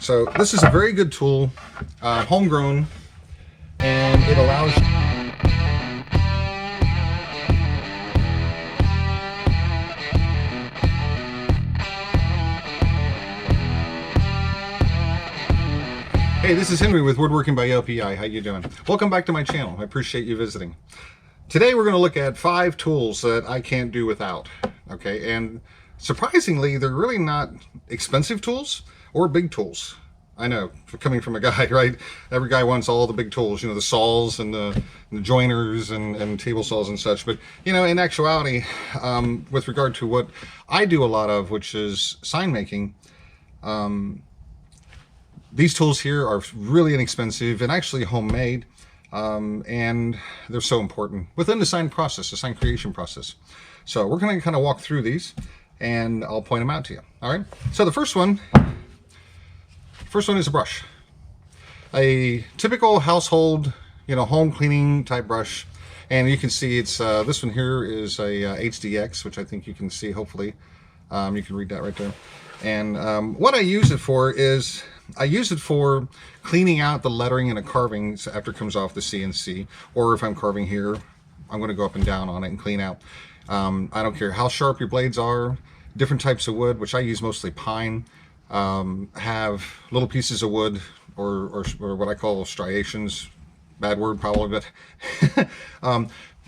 So this is a very good tool, homegrown, and it allows you. Hey, this is Henry with Woodworking by LPI. How you doing? Welcome back to my channel. I appreciate you visiting. Today we're going to look at 5 tools that I can't do without. Okay, and surprisingly, they're really not expensive tools or big tools. I know, coming from a guy, right? Every guy wants all the big tools, you know, the saws and the joiners and table saws and such. But, you know, in actuality, with regard to what I do a lot of, which is sign making, these tools here are really inexpensive and actually homemade, and they're so important within the sign process, the sign creation process. So we're going to kind of walk through these, and I'll point them out to you. All right. So the first one is a brush, a typical household, you know, home cleaning type brush, and you can see it's this one here is a HDX, which I think you can see. Hopefully, you can read that right there. And what I use it for is I use it for cleaning out the lettering in a carving after it comes off the CNC, or if I'm carving here, I'm going to go up and down on it and clean out. I don't care how sharp your blades are. Different types of wood, which I use mostly pine, have little pieces of wood or what I call striations. Bad word probably, but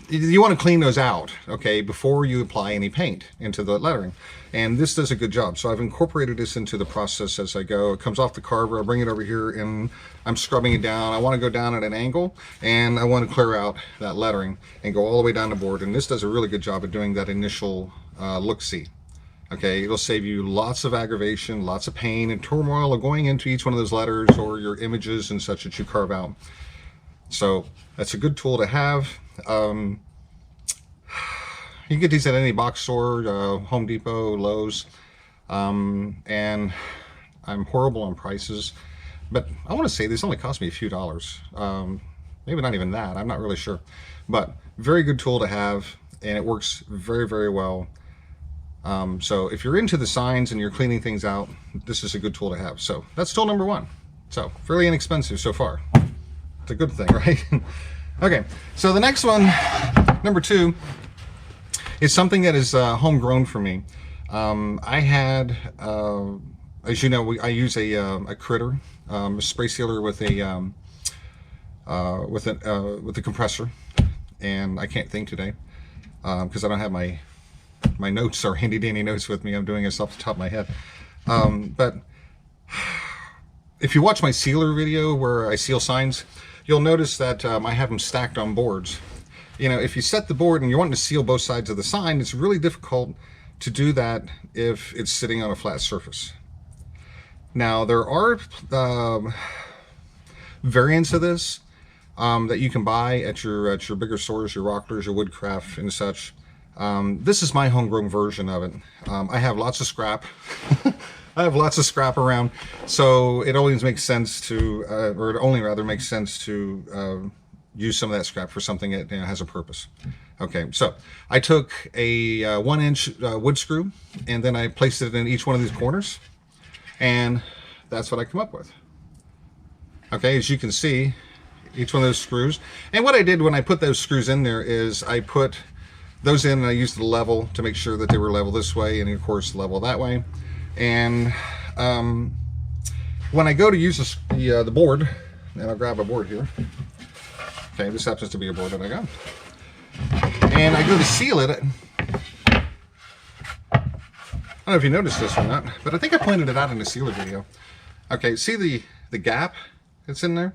you want to clean those out, okay, before you apply any paint into the lettering. And this does a good job. So I've incorporated this into the process as I go. It comes off the carver, I bring it over here, and I'm scrubbing it down. I want to go down at an angle, and I want to clear out that lettering and go all the way down the board. And this does a really good job of doing that initial look-see. Okay, it'll save you lots of aggravation, lots of pain and turmoil of going into each one of those letters or your images and such that you carve out. So that's a good tool to have. You can get these at any box store, Home Depot, Lowe's, and I'm horrible on prices, but I want to say this only cost me a few dollars, maybe not even that, I'm not really sure, but very good tool to have, and it works very, very well. So if you're into the signs and you're cleaning things out, this is a good tool to have. So that's tool number 1. So fairly inexpensive so far. It's a good thing, right? Okay, so the next one, number 2, is something that is homegrown for me. I had, as you know, I use a critter, a spray sealer with a compressor, and I can't think today because I don't have my notes or handy dandy notes with me. I'm doing this off the top of my head. But if you watch my sealer video where I seal signs, you'll notice that I have them stacked on boards. You know, if you set the board and you're wanting to seal both sides of the sign, it's really difficult to do that if it's sitting on a flat surface. Now, there are variants of this that you can buy at your bigger stores, your Rocklers, your Woodcraft and such. This is my homegrown version of it. I have lots of scrap. I have lots of scrap around, so it always makes sense to, or it only rather makes sense to use some of that scrap for something that, you know, has a purpose. Okay, so I took a 1-inch wood screw, and then I placed it in each one of these corners, and that's what I come up with. Okay, as you can see, each one of those screws. And what I did when I put those screws in there is I put those in and I used the level to make sure that they were level this way and of course level that way. And when I go to use the board, and I'll grab a board here. Okay, this happens to be a board that I got. And I go to seal it. I don't know if you noticed this or not, but I think I pointed it out in the sealer video. Okay, see the gap that's in there?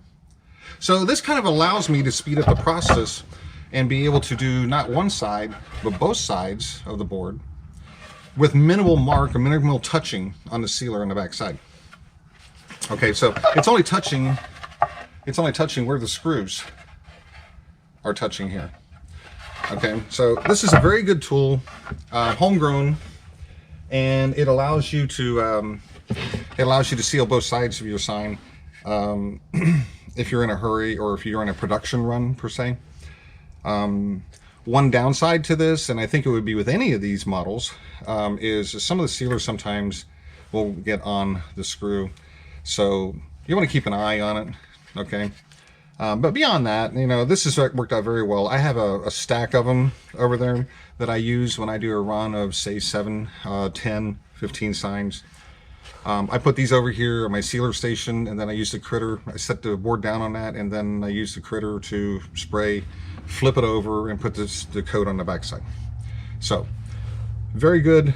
So this kind of allows me to speed up the process and be able to do not one side, but both sides of the board with minimal mark or minimal touching on the sealer on the back side. Okay, so it's only touching where the screws are touching here. Okay, so this is a very good tool, homegrown, and it allows you to seal both sides of your sign if you're in a hurry or if you're in a production run per se. One downside to this, and I think it would be with any of these models, is some of the sealers sometimes will get on the screw. So you want to keep an eye on it, okay? But beyond that, you know, this has worked out very well. I have a stack of them over there that I use when I do a run of, say, 7, 10, 15 signs. I put these over here on my sealer station, and then I use the critter. I set the board down on that, and then I use the critter to spray, flip it over, and put the coat on the backside. So, very good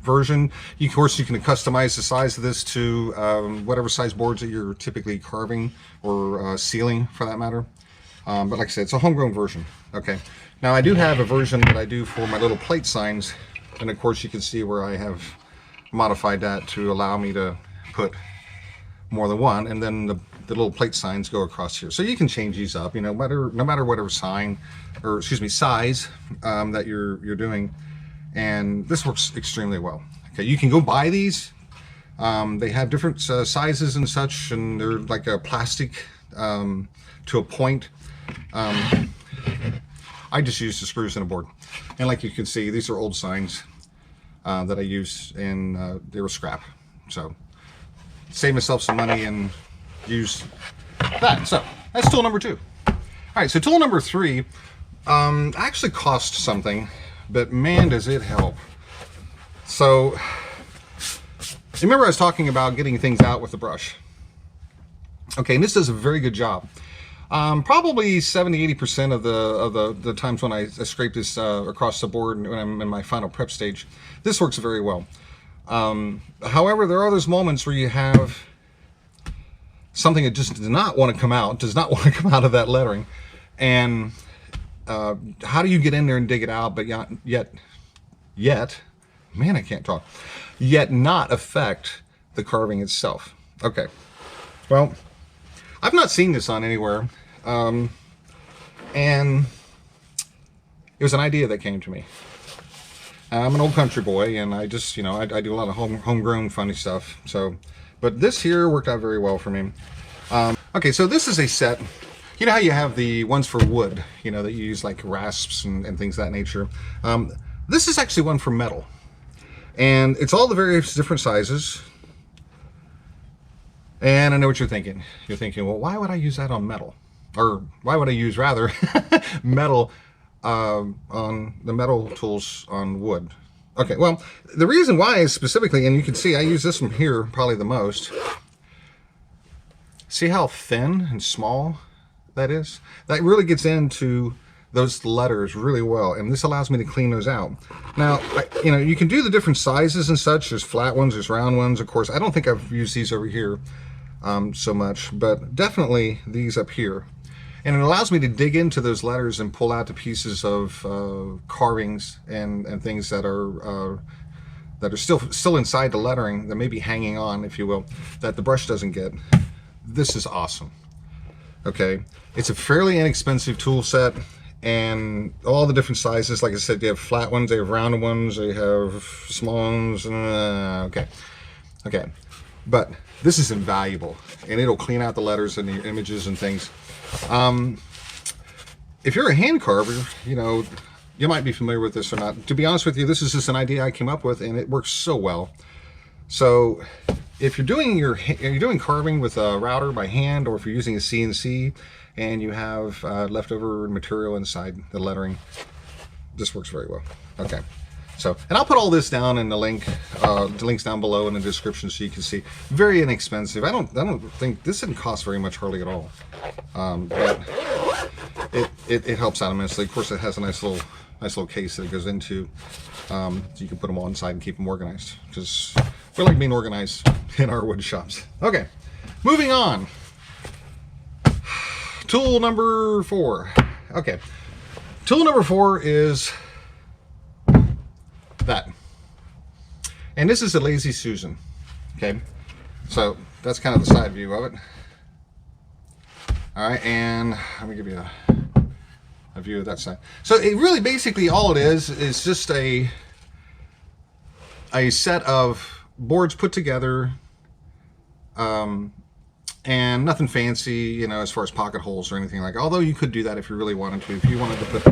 version. Of course, you can customize the size of this to whatever size boards that you're typically carving or sealing, for that matter. But like I said, it's a homegrown version. Okay. Now I do have a version that I do for my little plate signs, and of course you can see where I have modified that to allow me to put more than one, and then the little plate signs go across here. So you can change these up, you know, no matter whatever sign, or excuse me, size that you're doing. And this works extremely well. Okay, you can go buy these. They have different sizes and such, and they're like a plastic to a point. I just use the screws in a board. And like you can see, these are old signs that I used, and they were scrap. So save myself some money and use that. So that's tool number 2. All right, so tool number 3 actually cost something, but man, does it help. So remember I was talking about getting things out with the brush. Okay, and this does a very good job. Probably 70-80% of the times when I scrape this across the board when I'm in my final prep stage, this works very well. However, there are those moments where you have something that just does not want to come out of that lettering, and how do you get in there and dig it out, but yet, man, I can't talk, yet not affect the carving itself? Okay, well, I've not seen this on anywhere, and it was an idea that came to me. I'm an old country boy, and I just, you know, I do a lot of homegrown funny stuff. So, but this here worked out very well for me. Okay, so this is a set. You know how you have the ones for wood, you know, that you use like rasps and things of that nature. This is actually one for metal, and it's all the various different sizes. And I know what you're thinking. You're thinking, well, why would I use that on metal? Or why would I use, rather, metal on the metal tools on wood? Okay, well, the reason why is specifically, and you can see I use this one here probably the most. See how thin and small that is? That really gets into those letters really well, and this allows me to clean those out. Now, you know, you can do the different sizes and such. There's flat ones, there's round ones, of course. I don't think I've used these over here so much, but definitely these up here. And it allows me to dig into those letters and pull out the pieces of carvings and things that are still inside the lettering, that may be hanging on, if you will, that the brush doesn't get. This is awesome. Okay, it's a fairly inexpensive tool set, and all the different sizes. Like I said, they have flat ones, they have round ones, they have small ones. Okay, but this is invaluable, and it'll clean out the letters and the images and things. If you're a hand carver, you know, you might be familiar with this or not. To be honest with you, this is just an idea I came up with, and it works so well. So if you're doing carving with a router by hand, or if you're using a CNC and you have leftover material inside the lettering, this works very well. Okay, so, and I'll put all this down in the links down below in the description so you can see. Very inexpensive. I don't think this didn't cost very much, hardly at all. But it helps out immensely. Of course, it has a nice little case that it goes into, so you can put them all inside and keep them organized, because we like being organized in our wood shops. Okay, moving on. Tool number 4. Okay, tool number 4 is that, and this is a Lazy Susan. Okay, so that's kind of the side view of it. All right, and let me give you a view of that side. So it really, basically, all it is just a set of boards put together, and nothing fancy, you know, as far as pocket holes or anything like that. Although you could do that if you really wanted to. If you wanted to put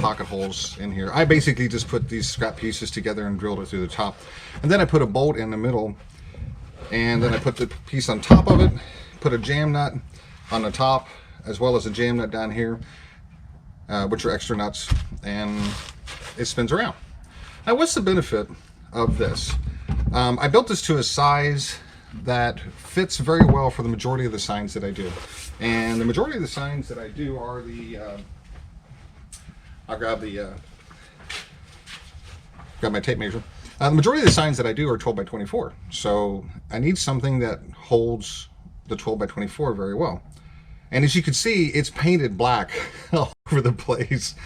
pocket holes in here, I basically just put these scrap pieces together and drilled it through the top, and then I put a bolt in the middle and then I put the piece on top of it, put a jam nut on the top, as well as a jam nut down here, which are extra nuts, and it spins around. Now, what's the benefit of this? I built this to a size that fits very well for the majority of the signs that I do. And the majority of the signs that I do are the, I'll grab my tape measure. The majority of the signs that I do are 12 by 24. So I need something that holds the 12 by 24 very well. And as you can see, it's painted black all over the place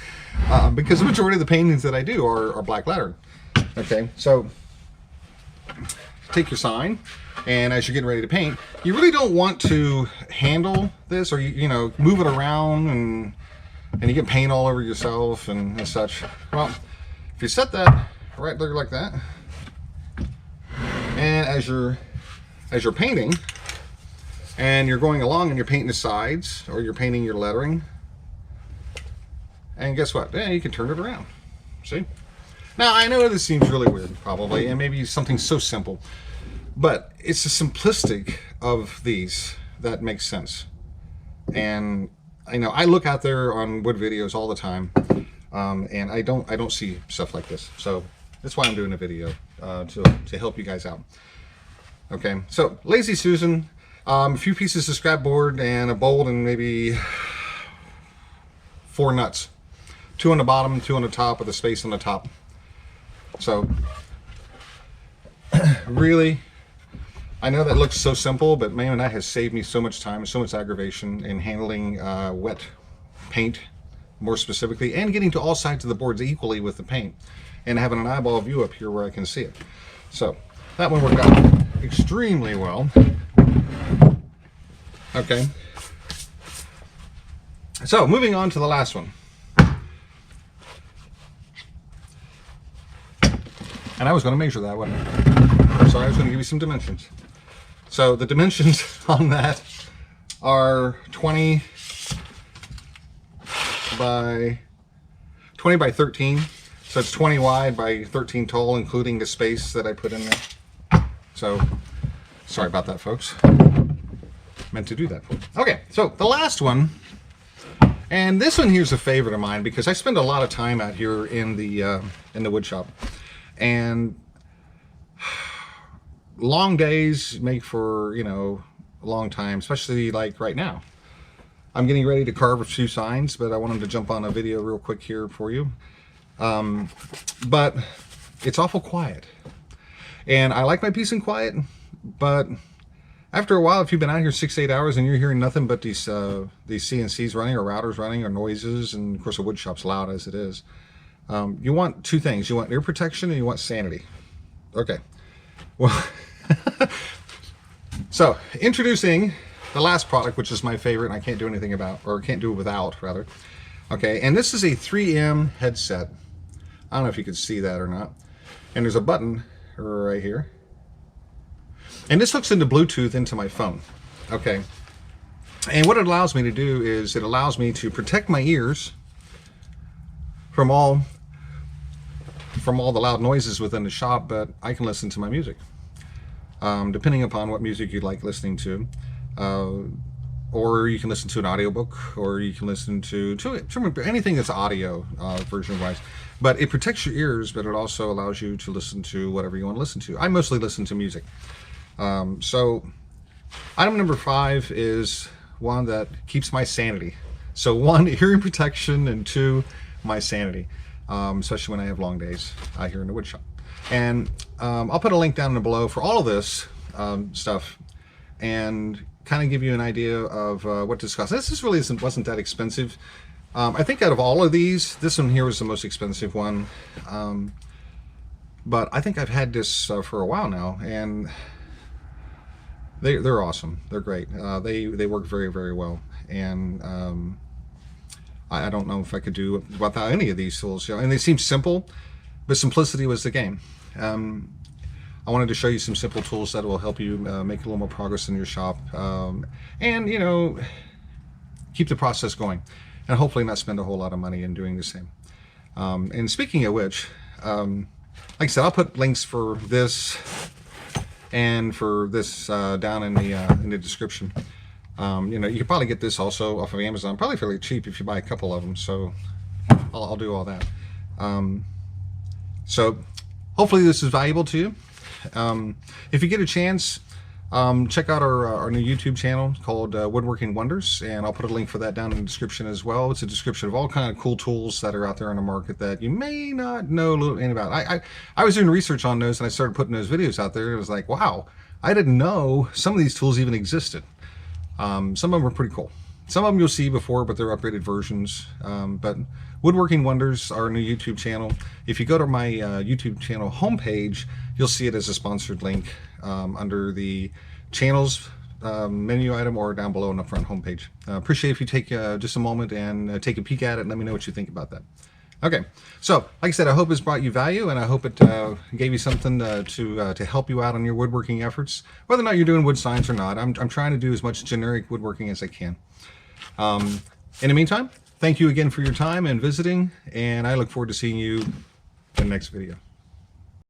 because the majority of the paintings that I do are black lettered. Okay, so take your sign, and as you're getting ready to paint, you really don't want to handle this, or you know, move it around and you get paint all over yourself and such. Well, if you set that right there like that, and as you're painting and you're going along and you're painting the sides, or you're painting your lettering, and guess what? Yeah, you can turn it around. See? Now, I know this seems really weird, probably, and maybe something so simple, but it's the simplistic of these that makes sense. And I know I look out there on wood videos all the time, and I don't see stuff like this. So that's why I'm doing a video to help you guys out. Okay, so Lazy Susan, a few pieces of scrap board and a bolt and maybe 4 nuts, 2 on the bottom, 2 on the top, with a space on the top. So really, I know that looks so simple, but man, that has saved me so much time, so much aggravation in handling wet paint, more specifically, and getting to all sides of the boards equally with the paint, and having an eyeball view up here where I can see it. So that one worked out extremely well. Okay. So moving on to the last one. And I was going to measure that, wasn't I? Sorry, I was going to give you some dimensions. So the dimensions on that are 20 by 13. So it's 20 wide by 13 tall, including the space that I put in there. So sorry about that, folks. Meant to do that. Okay, so the last one, and this one here's a favorite of mine because I spend a lot of time out here in the wood shop. And long days make for, you know, a long time, especially like right now. I'm getting ready to carve a few signs, but I wanted to jump on a video real quick here for you. But it's awful quiet. And I like my peace and quiet, but after a while, if you've been out here 6 to 8 hours and you're hearing nothing but these CNCs running, or routers running, or noises, and of course the wood shop's loud as it is, you want 2 things. You want ear protection and you want sanity. Okay. Well, so introducing the last product, which is my favorite and I can't do anything about, or can't do it without, rather. Okay, and this is a 3M headset. I don't know if you can see that or not. And there's a button right here. And this hooks into Bluetooth into my phone. Okay. And what it allows me to do is it allows me to protect my ears from all the loud noises within the shop, but I can listen to my music. Depending upon what music you'd like listening to. Or you can listen to an audiobook, or you can listen to anything that's audio version-wise. But it protects your ears, but it also allows you to listen to whatever you want to listen to. I mostly listen to music. So item number 5 is one that keeps my sanity. So 1, hearing protection, and 2, my sanity. Especially when I have long days out here in the wood shop. And I'll put a link down below for all of this stuff, and kind of give you an idea of what to discuss. This really wasn't that expensive. I think out of all of these, this one here was the most expensive one. But I think I've had this for a while now, and they're awesome. They're great. They work very, very well. And I don't know if I could do without any of these tools. You know, and they seem simple, but simplicity was the game. I wanted to show you some simple tools that will help you make a little more progress in your shop, and you know, keep the process going, and hopefully not spend a whole lot of money in doing the same. And speaking of which, like I said, I'll put links for this and for this down in the description. You know, you can probably get this also off of Amazon, probably fairly cheap if you buy a couple of them. So I'll do all that. So hopefully this is valuable to you. If you get a chance, check out our new YouTube channel called Woodworking Wonders, and I'll put a link for that down in the description as well. It's a description of all kind of cool tools that are out there on the market that you may not know anything about. I was doing research on those, and I started putting those videos out there. It was like, wow, I didn't know some of these tools even existed. Some of them are pretty cool. Some of them you'll see before, but they're upgraded versions. But Woodworking Wonders, our new YouTube channel. If you go to my YouTube channel homepage, you'll see it as a sponsored link under the channels menu item or down below on the front homepage. Appreciate if you take just a moment and take a peek at it and let me know what you think about that. Okay, so like I said, I hope it's brought you value, and I hope it gave you something to help you out on your woodworking efforts, whether or not you're doing wood signs or not. I'm trying to do as much generic woodworking as I can. In the meantime, thank you again for your time and visiting, and I look forward to seeing you in the next video.